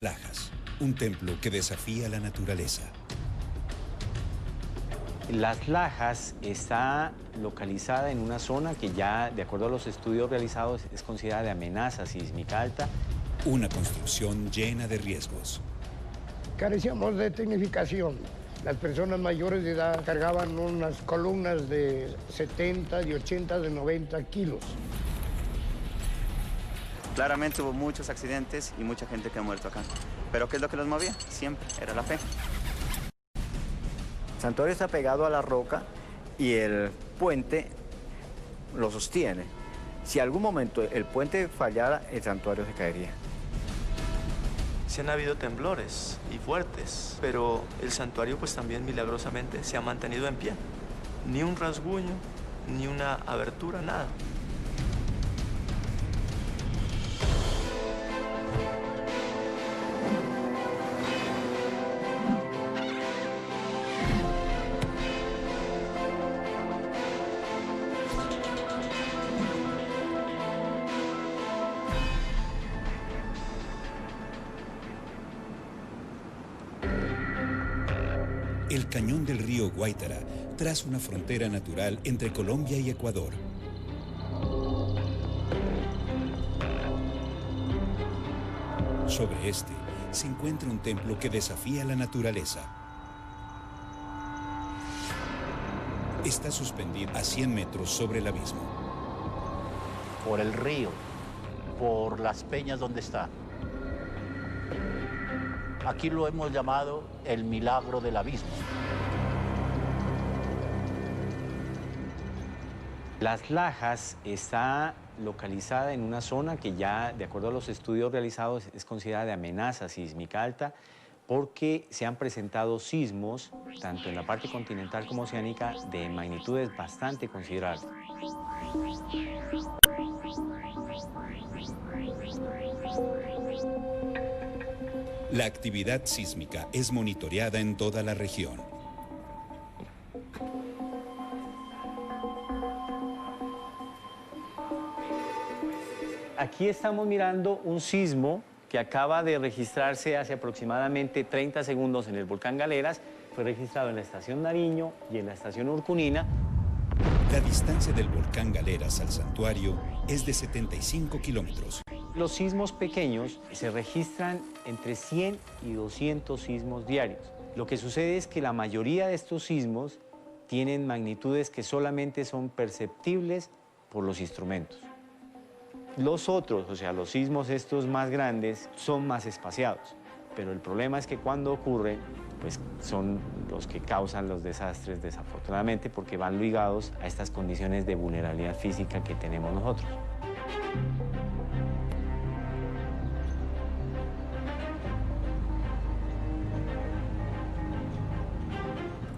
Lajas, un templo que desafía la naturaleza. Las Lajas está localizada en una zona que ya, de acuerdo a los estudios realizados, es considerada de amenaza sísmica alta. Una construcción llena de riesgos. Carecíamos de tecnificación. Las personas mayores de edad cargaban unas columnas de 70, de 80, de 90 kilos. Claramente hubo muchos accidentes y mucha gente que ha muerto acá. ¿Pero qué es lo que los movía? Siempre, era la fe. El santuario está pegado a la roca y el puente lo sostiene. Si algún momento el puente fallara, el santuario se caería. Sí han habido temblores y fuertes, pero el santuario pues también milagrosamente se ha mantenido en pie. Ni un rasguño, ni una abertura, nada. El cañón del río Guaitara traza una frontera natural entre Colombia y Ecuador. Sobre este se encuentra un templo que desafía la naturaleza. Está suspendido a 100 metros sobre el abismo. Por el río, por las peñas donde está. Aquí lo hemos llamado el milagro del abismo. Las Lajas está localizada en una zona que ya, de acuerdo a los estudios realizados, es considerada de amenaza sísmica alta porque se han presentado sismos, tanto en la parte continental como oceánica, de magnitudes bastante considerables. La actividad sísmica es monitoreada en toda la región. Aquí estamos mirando un sismo que acaba de registrarse hace aproximadamente 30 segundos en el volcán Galeras. Fue registrado en la estación Nariño y en la estación Urcunina. La distancia del volcán Galeras al santuario es de 75 kilómetros. Los sismos pequeños se registran entre 100 y 200 sismos diarios. Lo que sucede es que la mayoría de estos sismos tienen magnitudes que solamente son perceptibles por los instrumentos. Los otros, o sea, los sismos estos más grandes, son más espaciados. Pero el problema es que cuando ocurren, pues son los que causan los desastres, desafortunadamente, porque van ligados a estas condiciones de vulnerabilidad física que tenemos nosotros.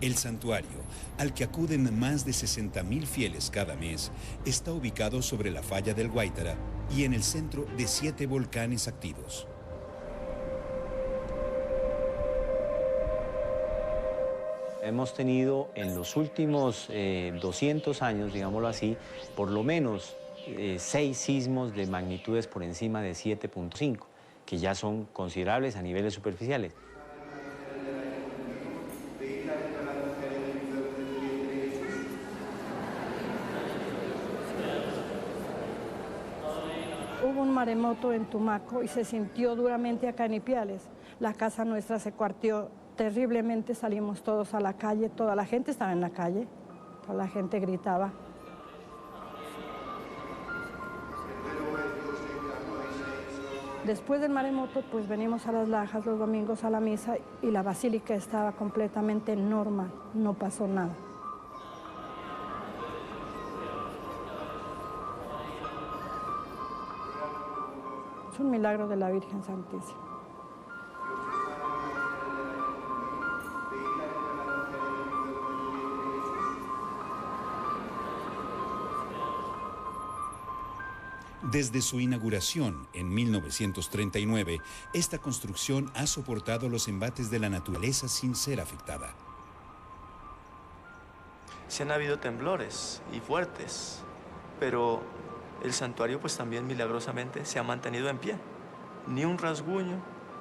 El santuario, al que acuden más de 60.000 fieles cada mes, está ubicado sobre la falla del Guaitara y en el centro de 7 volcanes activos. Hemos tenido en los últimos 200 años, digámoslo así, por lo menos 6 sismos de magnitudes por encima de 7.5, que ya son considerables a niveles superficiales. Hubo un maremoto en Tumaco y se sintió duramente acá en Ipiales. La casa nuestra se cuarteó terriblemente, salimos todos a la calle, toda la gente estaba en la calle, toda la gente gritaba. Después del maremoto, pues venimos a Las Lajas los domingos a la misa y la basílica estaba completamente normal, no pasó nada. Es un milagro de la Virgen Santísima. Desde su inauguración en 1939, esta construcción ha soportado los embates de la naturaleza sin ser afectada. Sí han habido temblores y fuertes, pero el santuario pues también milagrosamente se ha mantenido en pie. Ni un rasguño,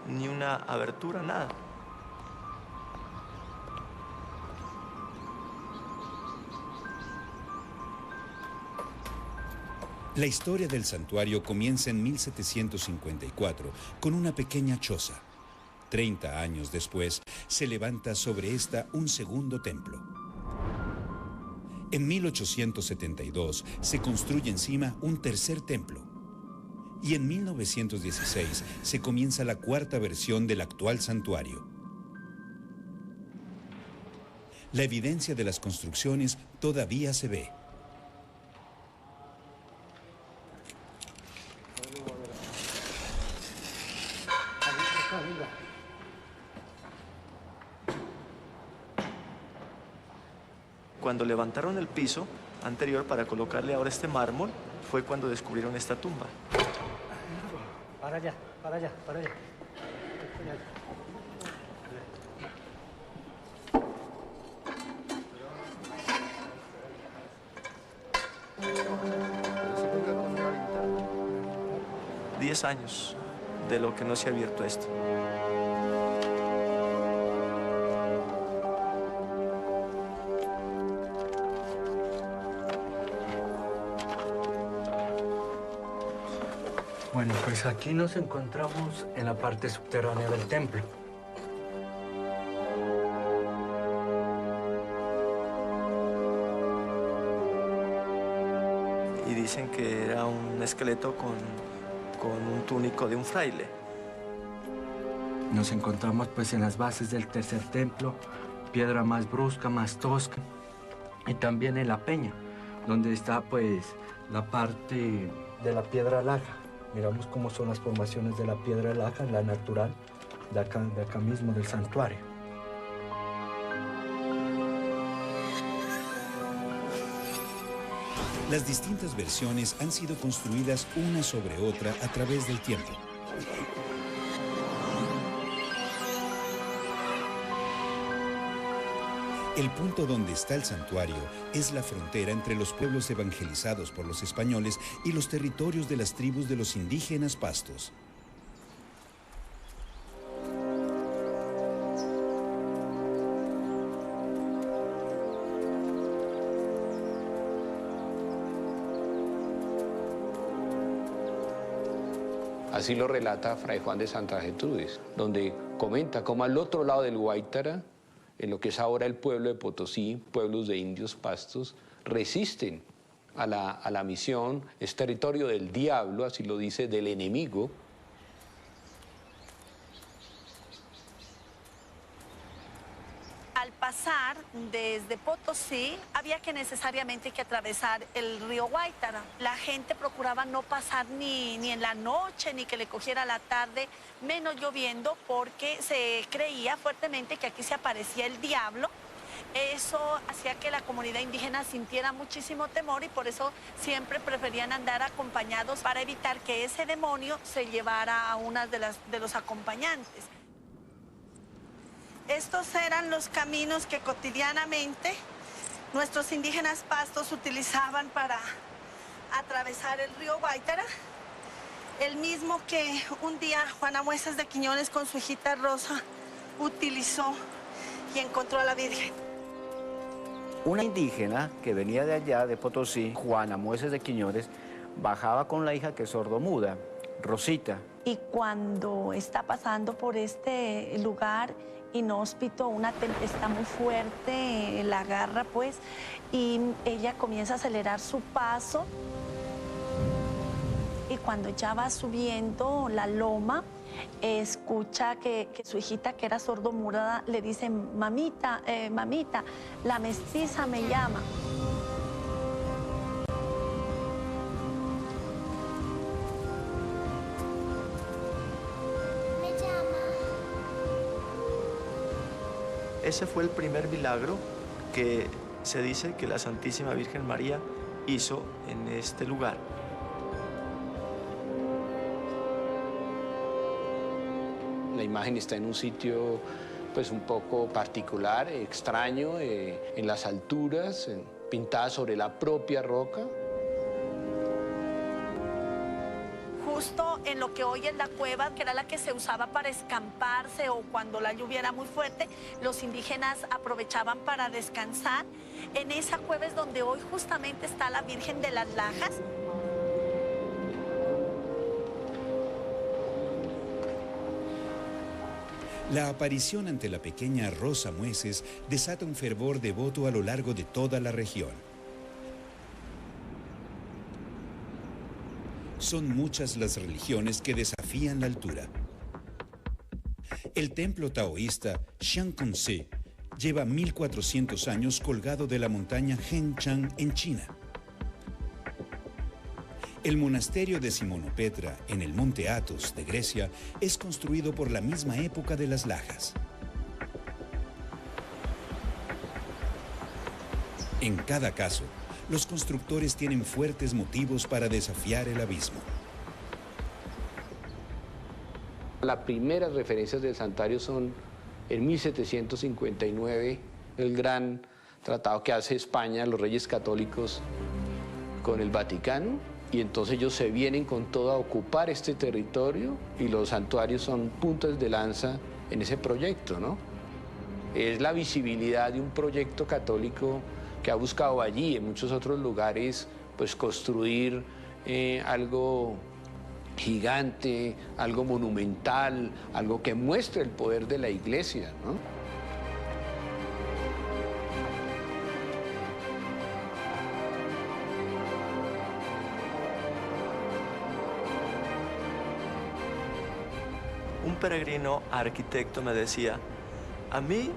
ni una abertura, nada. La historia del santuario comienza en 1754 con una pequeña choza. 30 años después, se levanta sobre esta un segundo templo. En 1872 se construye encima un tercer templo. Y en 1916 se comienza la cuarta versión del actual santuario. La evidencia de las construcciones todavía se ve. Cuando levantaron el piso anterior para colocarle ahora este mármol, fue cuando descubrieron esta tumba. Para allá, para allá, para allá. 10 años de lo que no se ha abierto esto. Bueno, pues aquí nos encontramos en la parte subterránea del templo. Y dicen que era un esqueleto con un túnico de un fraile. Nos encontramos pues en las bases del tercer templo, piedra más brusca, más tosca, y también en la peña, donde está pues la parte de la piedra laja. Miramos cómo son las formaciones de la piedra laja, la natural, de acá mismo del santuario. Las distintas versiones han sido construidas una sobre otra a través del tiempo. El punto donde está el santuario es la frontera entre los pueblos evangelizados por los españoles y los territorios de las tribus de los indígenas pastos. Así lo relata Fray Juan de Santa Gertrudis, donde comenta cómo al otro lado del Guaitara, en lo que es ahora el pueblo de Potosí, pueblos de indios pastos, resisten a la misión, es territorio del diablo, así lo dice, del enemigo. Al pasar desde Potosí, había que necesariamente que atravesar el río Guaitara. La gente procuraba no pasar ni en la noche, ni que le cogiera la tarde, menos lloviendo, porque se creía fuertemente que aquí se aparecía el diablo. Eso hacía que la comunidad indígena sintiera muchísimo temor y por eso siempre preferían andar acompañados para evitar que ese demonio se llevara a una de los acompañantes. Estos eran los caminos que cotidianamente nuestros indígenas pastos utilizaban para atravesar el río Guaitara, el mismo que un día Juana Muesas de Quiñones con su hijita Rosa utilizó y encontró a la Virgen. Una indígena que venía de allá, de Potosí, Juana Muesas de Quiñones, bajaba con la hija que es sordomuda, Rosita. Y cuando está pasando por este lugar inhóspito, una tempestad muy fuerte, la agarra pues, y ella comienza a acelerar su paso. Y cuando ya va subiendo la loma, escucha que su hijita, que era sordomuda, le dice, mamita, mamita, la mestiza me llama. Ese fue el primer milagro que se dice que la Santísima Virgen María hizo en este lugar. La imagen está en un sitio pues un poco particular, extraño, en las alturas, pintada sobre la propia roca. justo en lo que hoy es la cueva, que era la que se usaba para escamparse o cuando la lluvia era muy fuerte, los indígenas aprovechaban para descansar. En esa cueva es donde hoy justamente está la Virgen de las Lajas. La aparición ante la pequeña Rosa Mueces desata un fervor devoto a lo largo de toda la región. Son muchas las religiones que desafían la altura. El templo taoísta Xiangkongsi lleva 1400 años colgado de la montaña Henchan en China. El monasterio de Simonopetra, en el monte Athos de Grecia, es construido por la misma época de las Lajas. En cada caso, los constructores tienen fuertes motivos para desafiar el abismo. Las primeras referencias del santuario son en 1759, el gran tratado que hace España, los reyes católicos, con el Vaticano. Y entonces ellos se vienen con todo a ocupar este territorio y los santuarios son puntas de lanza en ese proyecto, ¿no? Es la visibilidad de un proyecto católico que ha buscado allí y en muchos otros lugares pues construir algo gigante, algo monumental, algo que muestre el poder de la iglesia, ¿no? Un peregrino arquitecto me decía, a mí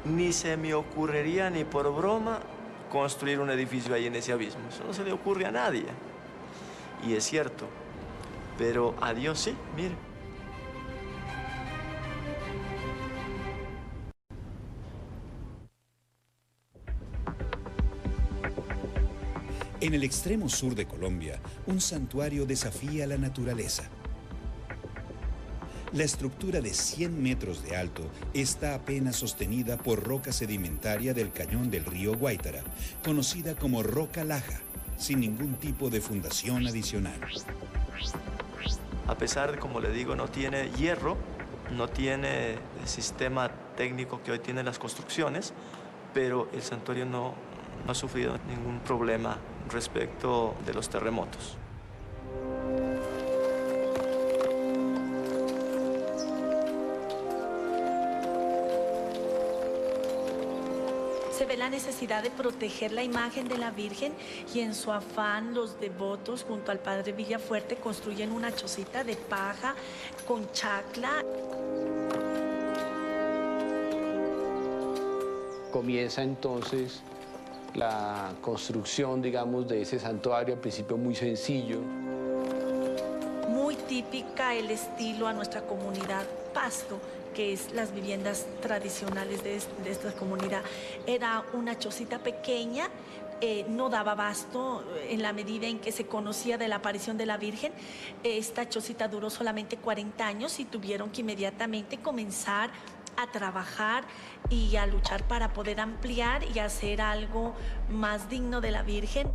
ni se me ocurriría ni por broma construir un edificio ahí en ese abismo. Eso no se le ocurre a nadie. Y es cierto, pero a Dios sí, mire. En el extremo sur de Colombia, un santuario desafía la naturaleza. La estructura de 100 metros de alto está apenas sostenida por roca sedimentaria del cañón del río Guaitara, conocida como Roca Laja, sin ningún tipo de fundación adicional. A pesar de, como le digo, no tiene hierro, no tiene el sistema técnico que hoy tienen las construcciones, pero el santuario no ha sufrido ningún problema respecto de los terremotos. Se ve la necesidad de proteger la imagen de la Virgen y en su afán los devotos junto al padre Villafuerte construyen una chocita de paja con chacla. Comienza entonces la construcción, digamos, de ese santuario, al principio muy sencillo. Muy típica el estilo a nuestra comunidad Pasto, que es las viviendas tradicionales de esta comunidad. Era una chocita pequeña, no daba abasto en la medida en que se conocía de la aparición de la Virgen. Esta chocita duró solamente 40 años y tuvieron que inmediatamente comenzar a trabajar y a luchar para poder ampliar y hacer algo más digno de la Virgen.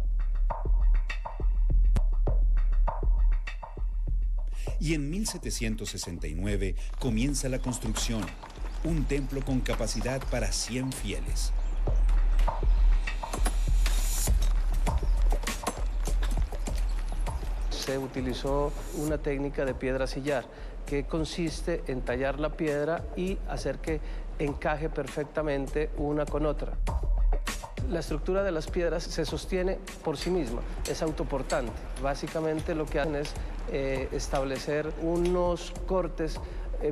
Y en 1769 comienza la construcción, un templo con capacidad para 100 fieles. Se utilizó una técnica de piedra sillar, que consiste en tallar la piedra y hacer que encaje perfectamente una con otra. La estructura de las piedras se sostiene por sí misma, es autoportante. Básicamente lo que hacen es establecer unos cortes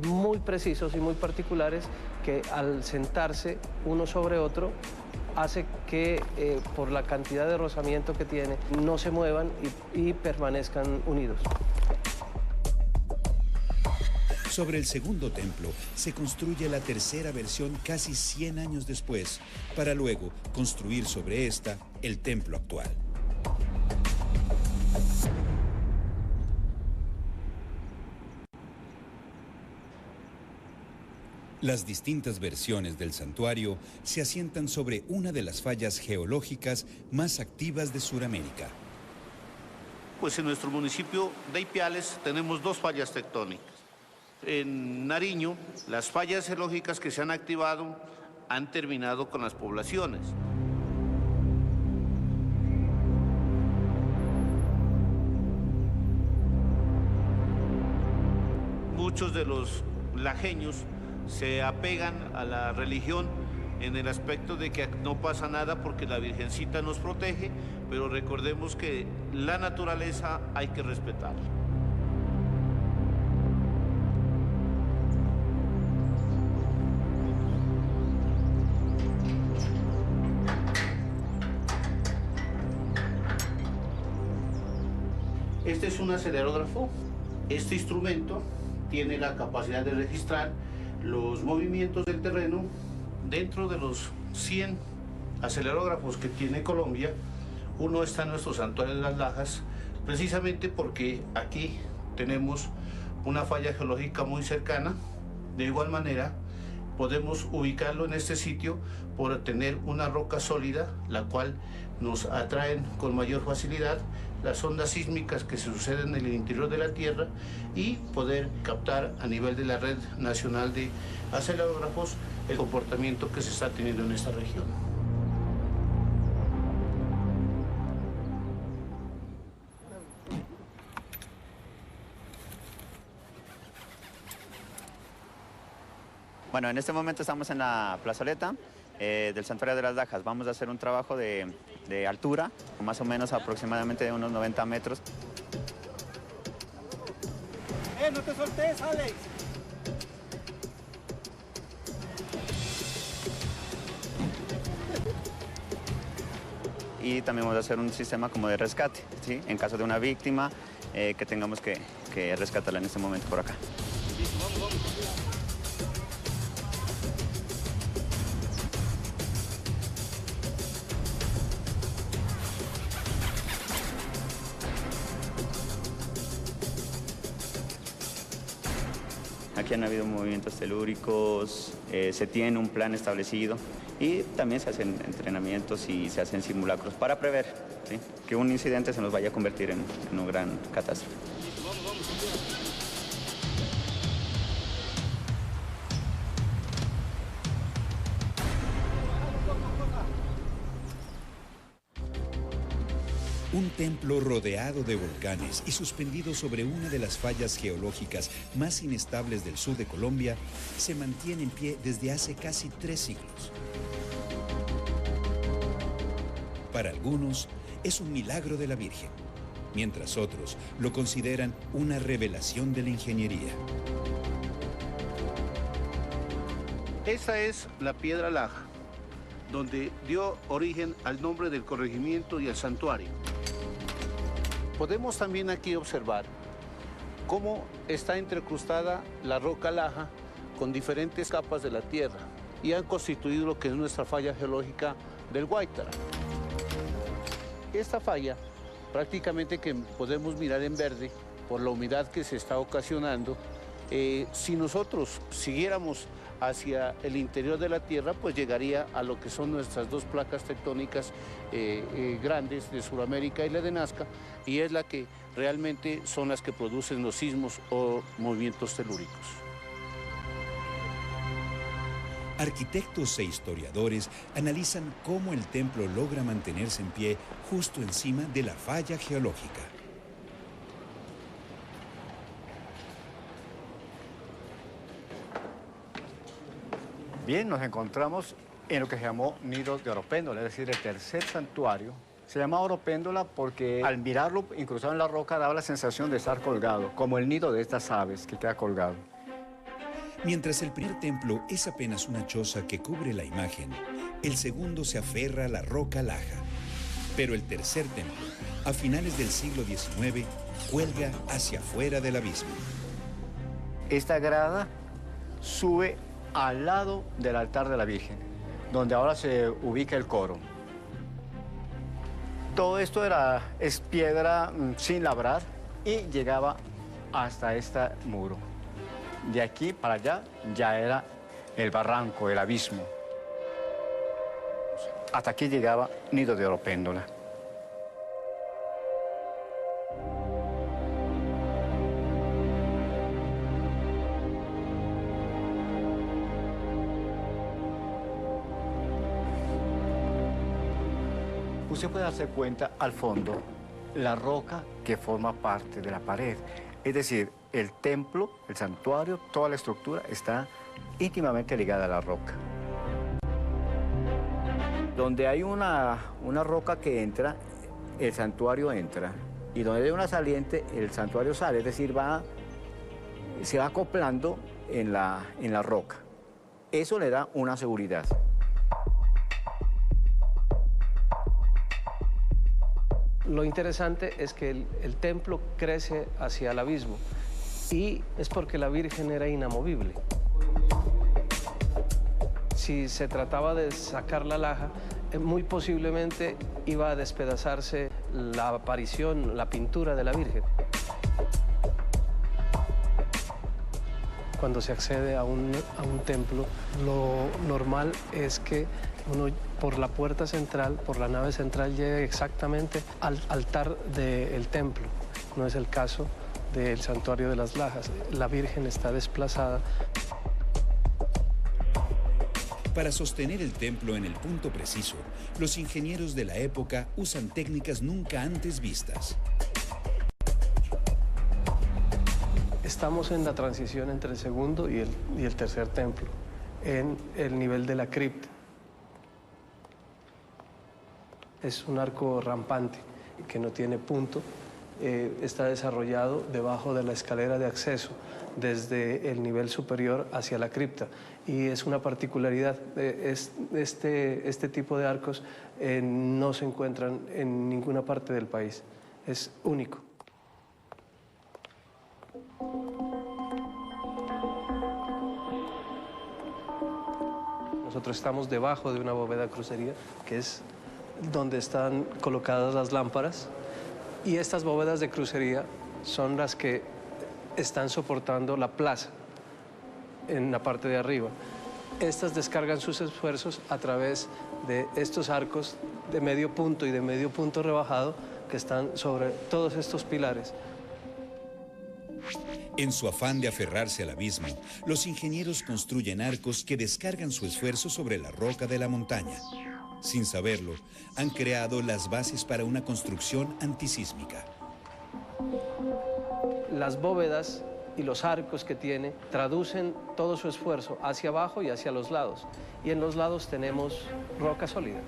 muy precisos y muy particulares que al sentarse uno sobre otro hace que por la cantidad de rozamiento que tiene no se muevan y permanezcan unidos. Sobre el segundo templo se construye la tercera versión casi 100 años después, para luego construir sobre esta el templo actual. Las distintas versiones del santuario se asientan sobre una de las fallas geológicas más activas de Sudamérica. Pues en nuestro municipio de Ipiales tenemos dos fallas tectónicas. En Nariño, las fallas geológicas que se han activado han terminado con las poblaciones. Muchos de los lajeños se apegan a la religión en el aspecto de que no pasa nada porque la Virgencita nos protege, pero recordemos que la naturaleza hay que respetarla. Este es un acelerógrafo. Este instrumento tiene la capacidad de registrar los movimientos del terreno. Dentro de los 100 acelerógrafos que tiene Colombia, uno está en nuestro santuario de las Lajas, precisamente porque aquí tenemos una falla geológica muy cercana. De igual manera, podemos ubicarlo en este sitio por tener una roca sólida, la cual nos atraen con mayor facilidad las ondas sísmicas que se suceden en el interior de la Tierra y poder captar a nivel de la red nacional de acelerógrafos el comportamiento que se está teniendo en esta región. Bueno, en este momento estamos en la plazoleta del Santuario de las Lajas. Vamos a hacer un trabajo de altura, más o menos aproximadamente de unos 90 metros. ¡No te soltes, Alex! Y también vamos a hacer un sistema como de rescate, ¿sí? En caso de una víctima que tengamos que rescatarla en este momento por acá. Listo, vamos. Aquí han habido movimientos telúricos, se tiene un plan establecido y también se hacen entrenamientos y se hacen simulacros para prever, ¿sí?, que un incidente se nos vaya a convertir en una gran catástrofe. Un templo rodeado de volcanes y suspendido sobre una de las fallas geológicas más inestables del sur de Colombia se mantiene en pie desde hace casi 3 siglos. Para algunos es un milagro de la Virgen, mientras otros lo consideran una revelación de la ingeniería. Esta es la Piedra Laja, donde dio origen al nombre del corregimiento y al santuario. Podemos también aquí observar cómo está entrecrustada la roca Laja con diferentes capas de la tierra y han constituido lo que es nuestra falla geológica del Guaitara. Esta falla, prácticamente que podemos mirar en verde por la humedad que se está ocasionando, si nosotros siguiéramos hacia el interior de la Tierra, pues llegaría a lo que son nuestras dos placas tectónicas grandes de Sudamérica y la de Nazca, y es la que realmente son las que producen los sismos o movimientos telúricos. Arquitectos e historiadores analizan cómo el templo logra mantenerse en pie justo encima de la falla geológica. Bien, nos encontramos en lo que se llamó Nido de Oropéndola, es decir, el tercer santuario. Se llama Oropéndola porque al mirarlo incrustado en la roca daba la sensación de estar colgado, como el nido de estas aves que queda colgado. Mientras el primer templo es apenas una choza que cubre la imagen, el segundo se aferra a la roca Laja. Pero el tercer templo, a finales del siglo XIX, cuelga hacia afuera del abismo. Esta grada sube al lado del altar de la Virgen, donde ahora se ubica el coro. Todo esto es piedra sin labrar y llegaba hasta este muro. De aquí para allá ya era el barranco, el abismo. Hasta aquí llegaba Nido de Oropéndola. usted puede darse cuenta al fondo la roca que forma parte de la pared. Es decir, el templo, el santuario, toda la estructura está íntimamente ligada a la roca. Donde hay una roca que entra, el santuario entra. Y donde hay una saliente, el santuario sale. Es decir, se va acoplando en la roca. Eso le da una seguridad. Lo interesante es que el templo crece hacia el abismo y es porque la Virgen era inamovible. Si se trataba de sacar la laja, muy posiblemente iba a despedazarse la aparición, la pintura de la Virgen. Cuando se accede a un templo, lo normal es que uno por la puerta central, por la nave central, llegue exactamente al altar del templo. No es el caso del santuario de las Lajas. La Virgen está desplazada. Para sostener el templo en el punto preciso, los ingenieros de la época usan técnicas nunca antes vistas. Estamos en la transición entre el segundo y el tercer templo, en el nivel de la cripta. Es un arco rampante que no tiene punto, está desarrollado debajo de la escalera de acceso desde el nivel superior hacia la cripta y es una particularidad. Este tipo de arcos no se encuentran en ninguna parte del país, es único. Nosotros estamos debajo de una bóveda crucería, que es donde están colocadas las lámparas, y estas bóvedas de crucería son las que están soportando la plaza en la parte de arriba. Estas descargan sus esfuerzos a través de estos arcos de medio punto y de medio punto rebajado que están sobre todos estos pilares. En su afán de aferrarse al abismo, los ingenieros construyen arcos que descargan su esfuerzo sobre la roca de la montaña. Sin saberlo, han creado las bases para una construcción antisísmica. Las bóvedas y los arcos que tiene traducen todo su esfuerzo hacia abajo y hacia los lados. Y en los lados tenemos roca sólida.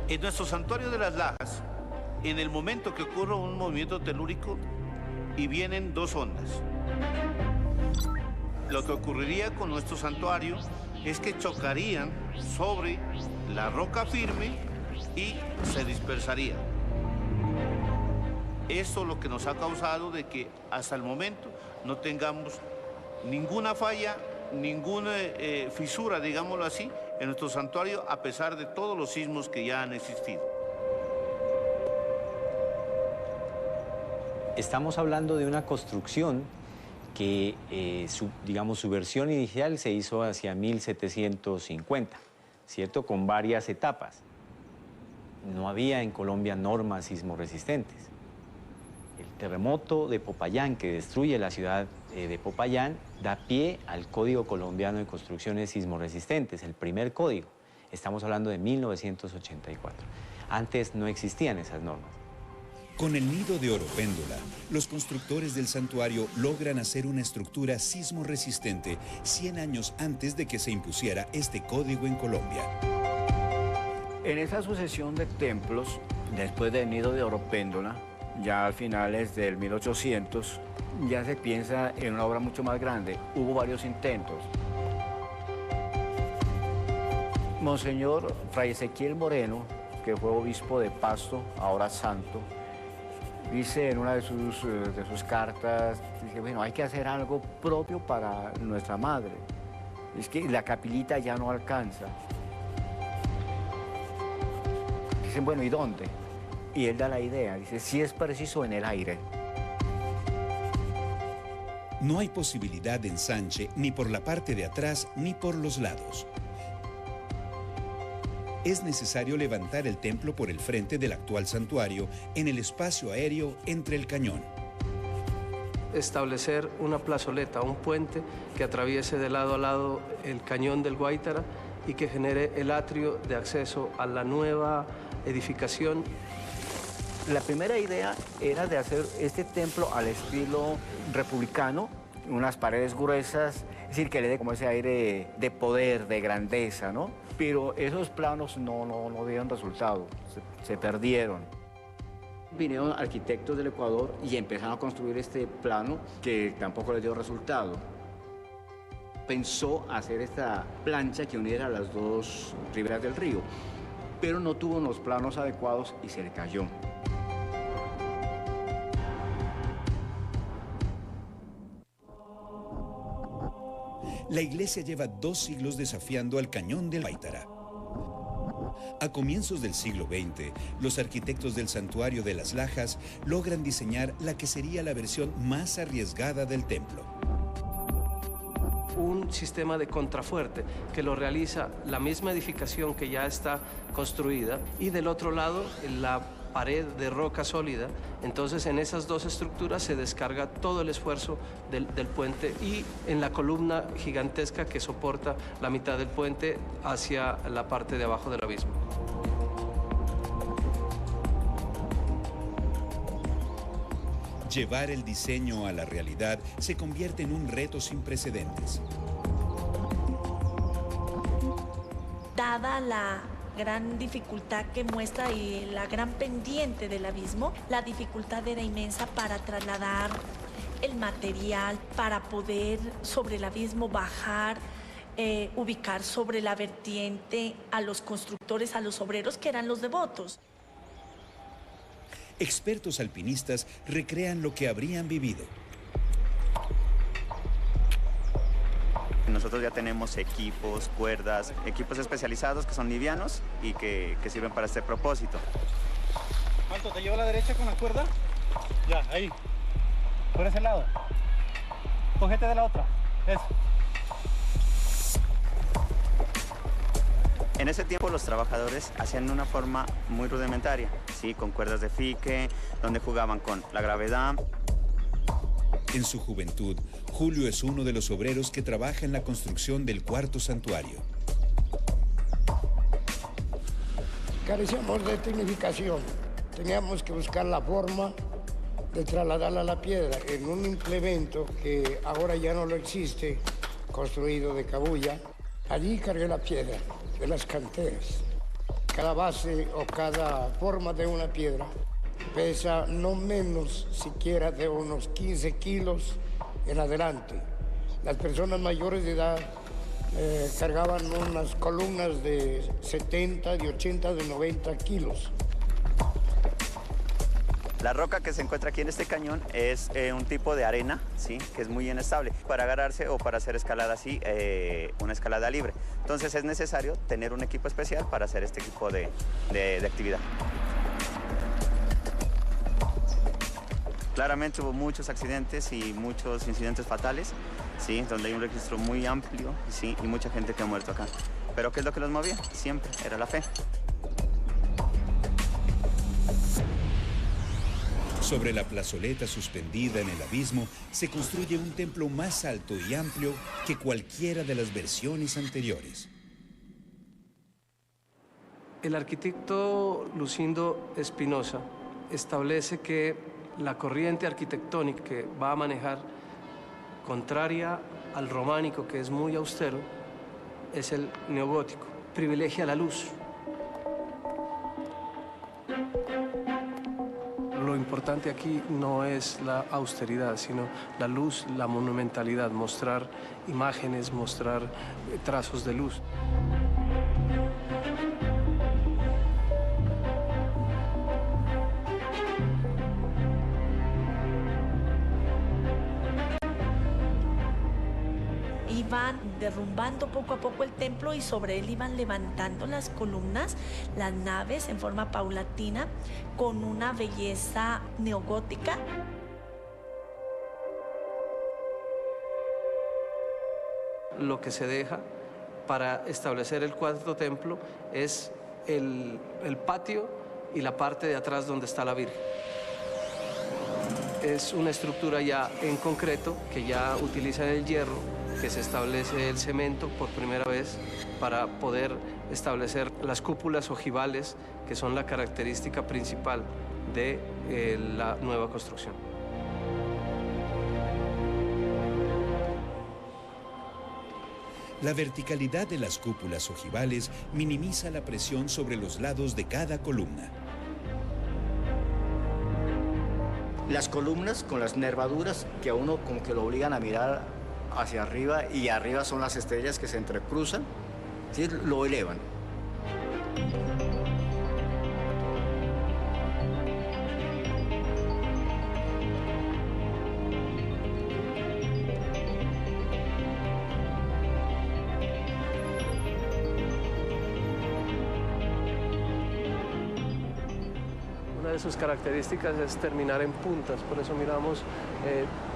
En nuestro santuario de las Lajas, en el momento que ocurre un movimiento telúrico y vienen dos ondas, lo que ocurriría con nuestro santuario es que chocarían sobre la roca firme y se dispersarían. Esto es lo que nos ha causado de que hasta el momento no tengamos ninguna falla, ninguna fisura, digámoslo así, en nuestro santuario, a pesar de todos los sismos que ya han existido. Estamos hablando de una construcción que, su versión inicial se hizo hacia 1750, ¿cierto? Con varias etapas. No había en Colombia normas sismorresistentes. El terremoto de Popayán, que destruye la ciudad de Popayán, da pie al Código Colombiano de Construcciones Sismorresistentes, el primer código. Estamos hablando de 1984. Antes no existían esas normas. Con el nido de Oropéndola, los constructores del santuario logran hacer una estructura sismorresistente 100 años antes de que se impusiera este código en Colombia. En esa sucesión de templos, después del nido de Oropéndola, ya a finales del 1800, ya se piensa en una obra mucho más grande. Hubo varios intentos. Monseñor Fray Ezequiel Moreno, que fue obispo de Pasto, ahora santo, dice en una de sus cartas, dice, bueno, hay que hacer algo propio para nuestra madre. Es que la capilita ya no alcanza. Dicen, bueno, ¿y dónde? Y él da la idea, dice, si es preciso, en el aire. No hay posibilidad de ensanche ni por la parte de atrás ni por los lados. Es necesario levantar el templo por el frente del actual santuario en el espacio aéreo entre el cañón. establecer una plazoleta, un puente que atraviese de lado a lado el cañón del Guaitara y que genere el atrio de acceso a la nueva edificación. La primera idea era de hacer este templo al estilo republicano, unas paredes gruesas, es decir, que le dé como ese aire de poder, de grandeza, ¿no? Pero esos planos no dieron resultado, se perdieron. Vinieron arquitectos del Ecuador y empezaron a construir este plano que tampoco les dio resultado. Pensó hacer esta plancha que uniera las dos riberas del río, pero no tuvo los planos adecuados y se le cayó. La iglesia lleva 2 siglos desafiando al cañón del Guaitara. A comienzos del siglo XX, los arquitectos del santuario de las Lajas logran diseñar la que sería la versión más arriesgada del templo. Un sistema de contrafuerte que lo realiza la misma edificación que ya está construida y del otro lado la pared de roca sólida. Entonces en esas dos estructuras se descarga todo el esfuerzo del puente y en la columna gigantesca que soporta la mitad del puente hacia la parte de abajo del abismo. Llevar el diseño a la realidad se convierte en un reto sin precedentes. Dada la gran dificultad que muestra y la gran pendiente del abismo, la dificultad era inmensa para trasladar el material, para poder sobre el abismo bajar, ubicar sobre la vertiente a los constructores, a los obreros que eran los devotos. Expertos alpinistas recrean lo que habrían vivido. Nosotros ya tenemos equipos, cuerdas, equipos especializados que son livianos y que sirven para este propósito. ¿Cuánto te lleva a la derecha con la cuerda? Ya, ahí. Por ese lado. Cógete de la otra. Eso. En ese tiempo los trabajadores hacían una forma muy rudimentaria, ¿sí? Con cuerdas de fique, donde jugaban con la gravedad. En su juventud, Julio es uno de los obreros que trabaja en la construcción del cuarto santuario. Carecíamos de tecnificación. Teníamos que buscar la forma de trasladarla a la piedra en un implemento que ahora ya no lo existe, construido de cabuya. Allí cargué la piedra de las canteras. Cada base o cada forma de una piedra pesa no menos siquiera de unos 15 kilos en adelante. Las personas mayores de edad cargaban unas columnas de 70, de 80, de 90 kilos. La roca que se encuentra aquí en este cañón es un tipo de arena, ¿sí? Que es muy inestable para agarrarse o para hacer escalada así, una escalada libre. Entonces es necesario tener un equipo especial para hacer este tipo de actividad. Claramente hubo muchos accidentes y muchos incidentes fatales, ¿sí? Donde hay un registro muy amplio, ¿sí? Y mucha gente que ha muerto acá. ¿Pero qué es lo que los movía? Siempre era la fe. Sobre la plazoleta suspendida en el abismo se construye un templo más alto y amplio que cualquiera de las versiones anteriores. El arquitecto Lucindo Espinosa establece que la corriente arquitectónica que va a manejar, contraria al románico, que es muy austero, es el neogótico. Privilegia la luz. Lo importante aquí no es la austeridad, sino la luz, la monumentalidad, mostrar imágenes, mostrar trazos de luz. Iban derrumbando poco a poco el templo y sobre él iban levantando las columnas, las naves en forma paulatina, con una belleza neogótica. Lo que se deja para establecer el cuarto templo es el patio y la parte de atrás donde está la Virgen. es una estructura ya en concreto que ya utiliza el hierro, que se establece el cemento por primera vez para poder establecer las cúpulas ojivales, que son la característica principal de la nueva construcción. La verticalidad de las cúpulas ojivales minimiza la presión sobre los lados de cada columna. Las columnas con las nervaduras que a uno como que lo obligan a mirar hacia arriba, y arriba son las estrellas que se entrecruzan, ¿sí? Lo elevan. Sus características es terminar en puntas, por eso miramos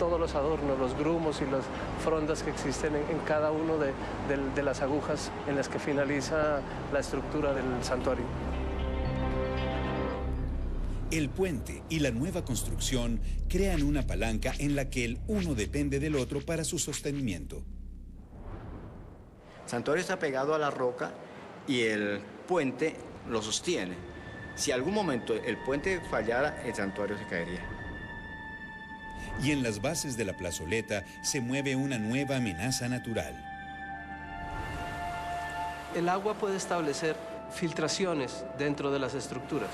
todos los adornos, los grumos y las frondas que existen en cada uno de las agujas en las que finaliza la estructura del santuario. El puente y la nueva construcción crean una palanca en la que el uno depende del otro para su sostenimiento. El santuario está pegado a la roca y el puente lo sostiene. Si algún momento el puente fallara, el santuario se caería. Y en las bases de la plazoleta se mueve una nueva amenaza natural. El agua puede establecer filtraciones dentro de las estructuras.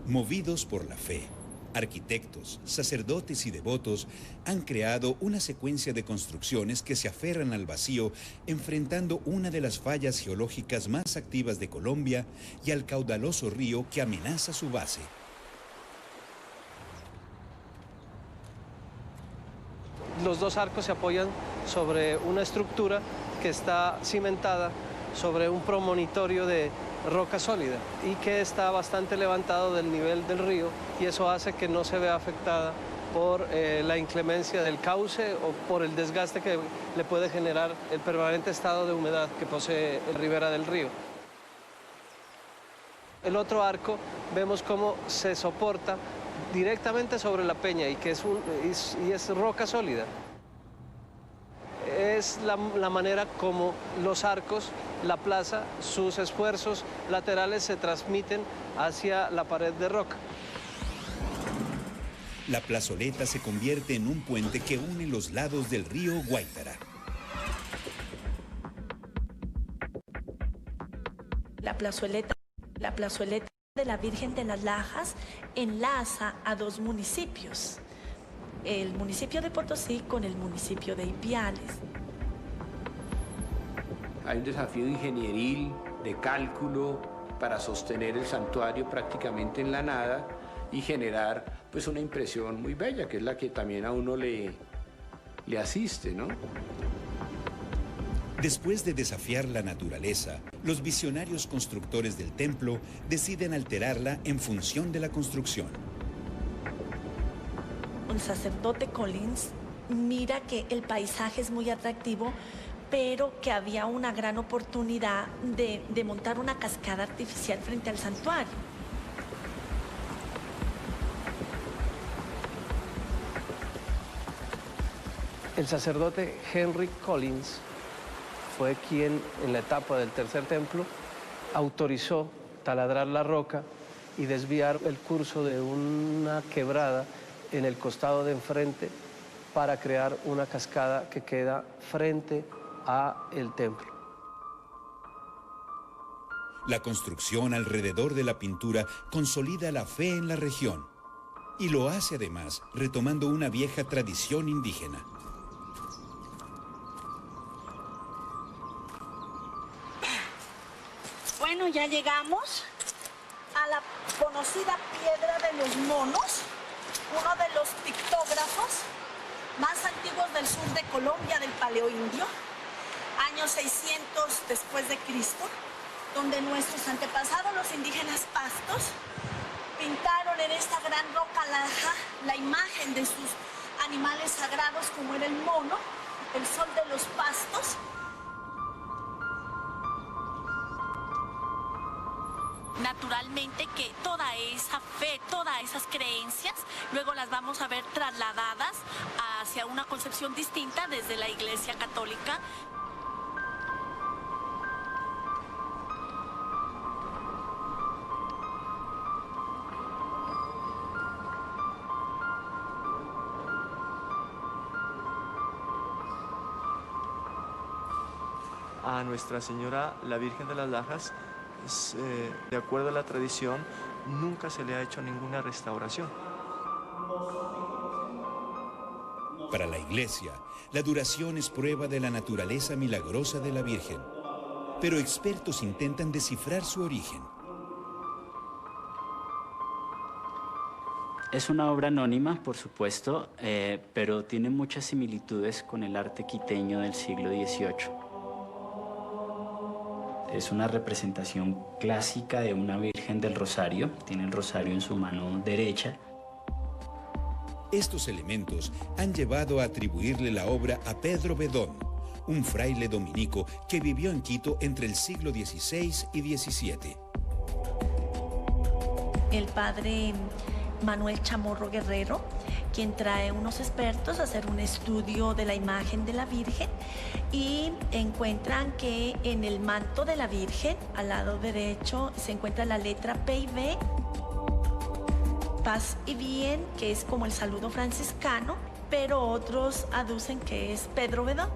Movidos por la fe, arquitectos, sacerdotes y devotos han creado una secuencia de construcciones que se aferran al vacío, enfrentando una de las fallas geológicas más activas de Colombia y al caudaloso río que amenaza su base. Los dos arcos se apoyan sobre una estructura que está cimentada sobre un promonitorio de roca sólida y que está bastante levantado del nivel del río, y eso hace que no se vea afectada por la inclemencia del cauce o por el desgaste que le puede generar el permanente estado de humedad que posee la ribera del río. El otro arco vemos cómo se soporta directamente sobre la peña y que es roca sólida. Es la manera como los arcos, la plaza, sus esfuerzos laterales se transmiten hacia la pared de roca. La plazoleta se convierte en un puente que une los lados del río Guaitara. La plazoleta de la Virgen de las Lajas enlaza a dos municipios, el municipio de Potosí con el municipio de Ipiales. Hay un desafío ingenieril, de cálculo, para sostener el santuario prácticamente en la nada y generar pues una impresión muy bella, que es la que también a uno le asiste, ¿no? Después de desafiar la naturaleza, los visionarios constructores del templo deciden alterarla en función de la construcción. El sacerdote Collins mira que el paisaje es muy atractivo, pero que había una gran oportunidad de montar una cascada artificial frente al santuario. El sacerdote Henry Collins fue quien, en la etapa del tercer templo, autorizó taladrar la roca y desviar el curso de una quebrada en el costado de enfrente para crear una cascada que queda frente a el templo. La construcción alrededor de la pintura consolida la fe en la región y lo hace además retomando una vieja tradición indígena. Bueno, ya llegamos a la conocida Piedra de los Monos, uno de los pictógrafos más antiguos del sur de Colombia, del Paleoindio, años 600 después de Cristo, donde nuestros antepasados, los indígenas pastos, pintaron en esta gran roca laja la imagen de sus animales sagrados, como era el mono, el sol de los pastos. Naturalmente que toda esa fe, todas esas creencias, luego las vamos a ver trasladadas hacia una concepción distinta desde la Iglesia Católica. A Nuestra Señora, la Virgen de las Lajas, de acuerdo a la tradición, nunca se le ha hecho ninguna restauración. Para la Iglesia, la duración es prueba de la naturaleza milagrosa de la Virgen, pero expertos intentan descifrar su origen. Es una obra anónima, por supuesto, pero tiene muchas similitudes con el arte quiteño del siglo XVIII. Es una representación clásica de una Virgen del Rosario, tiene el rosario en su mano derecha. Estos elementos han llevado a atribuirle la obra a Pedro Bedón, un fraile dominico que vivió en Quito entre el siglo XVI y XVII. El padre Manuel Chamorro Guerrero, quien trae unos expertos a hacer un estudio de la imagen de la Virgen y encuentran que en el manto de la Virgen, al lado derecho, se encuentra la letra P y B, paz y bien, que es como el saludo franciscano, pero otros aducen que es Pedro Bedón.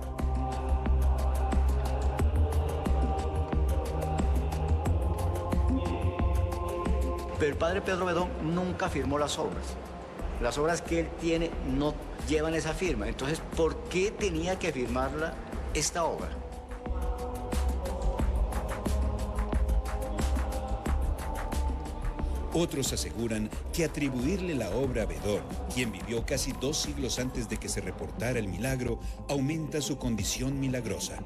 Pero el padre Pedro Bedón nunca firmó las obras. Las obras que él tiene no llevan esa firma. Entonces, ¿por qué tenía que firmarla esta obra? Otros aseguran que atribuirle la obra a Bedón, quien vivió casi 2 siglos antes de que se reportara el milagro, aumenta su condición milagrosa.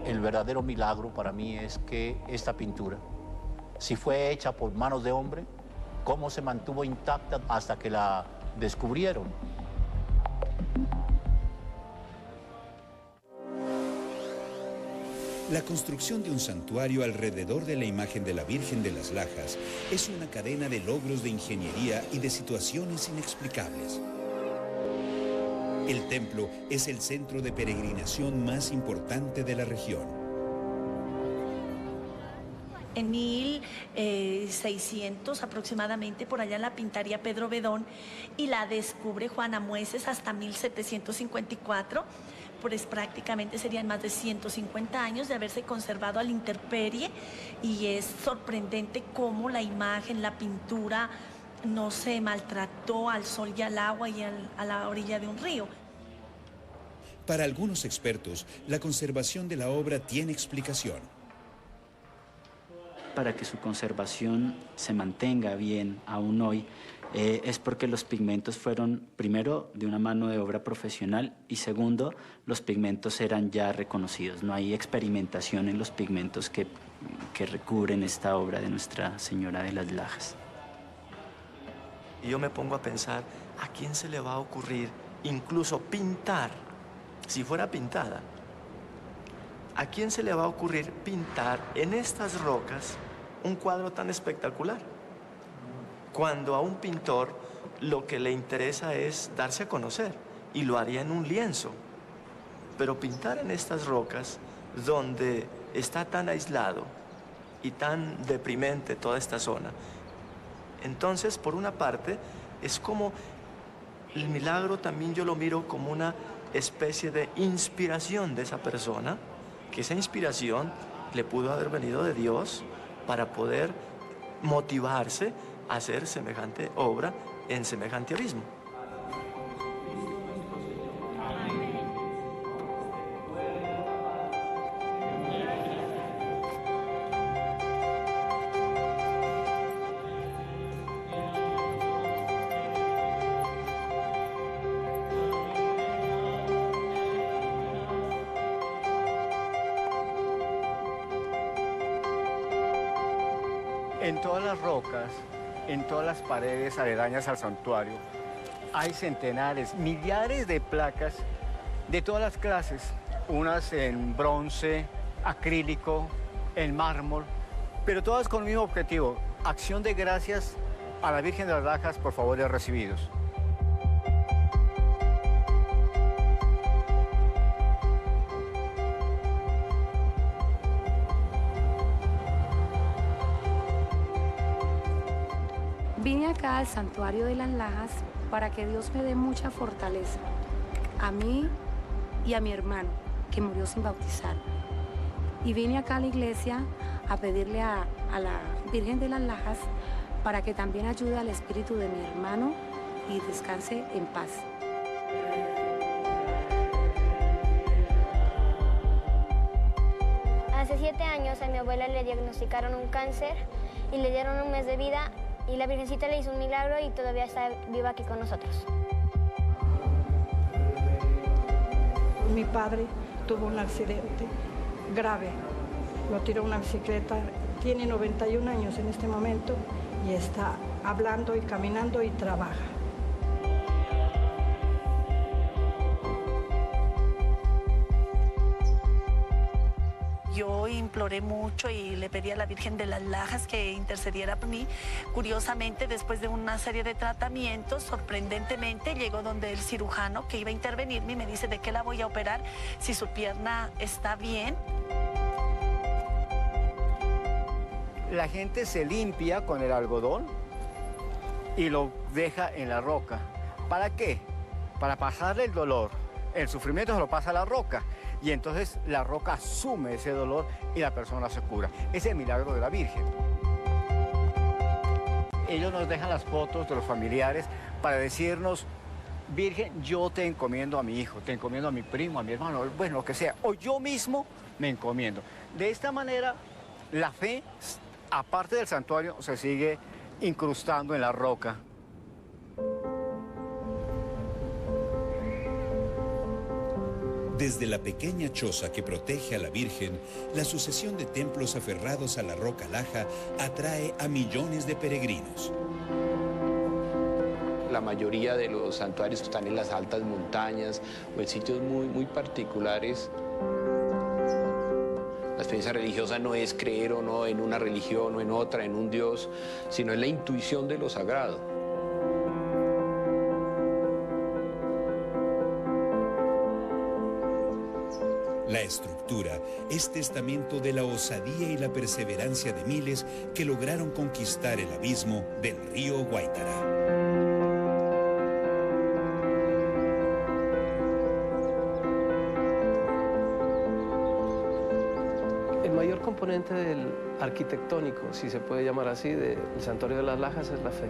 El verdadero milagro para mí es que esta pintura, si fue hecha por manos de hombre, ¿cómo se mantuvo intacta hasta que la descubrieron? La construcción de un santuario alrededor de la imagen de la Virgen de las Lajas es una cadena de logros de ingeniería y de situaciones inexplicables. El templo es el centro de peregrinación más importante de la región. En 1600 aproximadamente, por allá la pintaría Pedro Bedón y la descubre Juan Amueses hasta 1754. Pues prácticamente serían más de 150 años de haberse conservado a la intemperie y es sorprendente cómo la imagen, la pintura no se maltrató al sol y al agua y a la orilla de un río. Para algunos expertos, la conservación de la obra tiene explicación. Para que su conservación se mantenga bien aún hoy, es porque los pigmentos fueron, primero, de una mano de obra profesional y segundo, los pigmentos eran ya reconocidos. No hay experimentación en los pigmentos que recubren esta obra de Nuestra Señora de las Lajas. Y yo me pongo a pensar, ¿a quién se le va a ocurrir incluso pintar, si fuera pintada? ¿A quién se le va a ocurrir pintar en estas rocas un cuadro tan espectacular? Cuando a un pintor lo que le interesa es darse a conocer y lo haría en un lienzo. Pero pintar en estas rocas donde está tan aislado y tan deprimente toda esta zona, entonces por una parte es como el milagro, también yo lo miro como una especie de inspiración de esa persona, que esa inspiración le pudo haber venido de Dios para poder motivarse a hacer semejante obra en semejante abismo. En todas las rocas, en todas las paredes aledañas al santuario, hay centenares, millares de placas de todas las clases, unas en bronce, acrílico, en mármol, pero todas con el mismo objetivo, acción de gracias a la Virgen de las Lajas por favores recibidos. Vine acá al Santuario de las Lajas para que Dios me dé mucha fortaleza, a mí y a mi hermano, que murió sin bautizar. Y vine acá a la iglesia a pedirle a la Virgen de las Lajas para que también ayude al espíritu de mi hermano y descanse en paz. Hace 7 años a mi abuela le diagnosticaron un cáncer y le dieron 1 mes de vida. Y la Virgencita le hizo un milagro y todavía está viva aquí con nosotros. Mi padre tuvo un accidente grave. Lo tiró una bicicleta. Tiene 91 años en este momento y está hablando y caminando y trabaja. Yo imploré mucho y le pedí a la Virgen de las Lajas que intercediera por mí. Curiosamente, después de una serie de tratamientos, sorprendentemente llegó donde el cirujano que iba a intervenirme y me dice: ¿de qué la voy a operar si su pierna está bien? La gente se limpia con el algodón y lo deja en la roca. ¿Para qué? Para pasarle el dolor. El sufrimiento se lo pasa a la roca. Y entonces la roca asume ese dolor y la persona se cura. Ese es el milagro de la Virgen. Ellos nos dejan las fotos de los familiares para decirnos: Virgen, yo te encomiendo a mi hijo, te encomiendo a mi primo, a mi hermano, bueno, lo que sea. O yo mismo me encomiendo. De esta manera, la fe, aparte del santuario, se sigue incrustando en la roca. Desde la pequeña choza que protege a la Virgen, la sucesión de templos aferrados a la roca Laja atrae a millones de peregrinos. La mayoría de los santuarios están en las altas montañas o en sitios muy particulares. La experiencia religiosa no es creer o no en una religión o en otra, en un Dios, sino en la intuición de lo sagrado. La estructura es testamento de la osadía y la perseverancia de miles que lograron conquistar el abismo del río Guaitara. El mayor componente del arquitectónico, si se puede llamar así, del Santuario de las Lajas es la fe.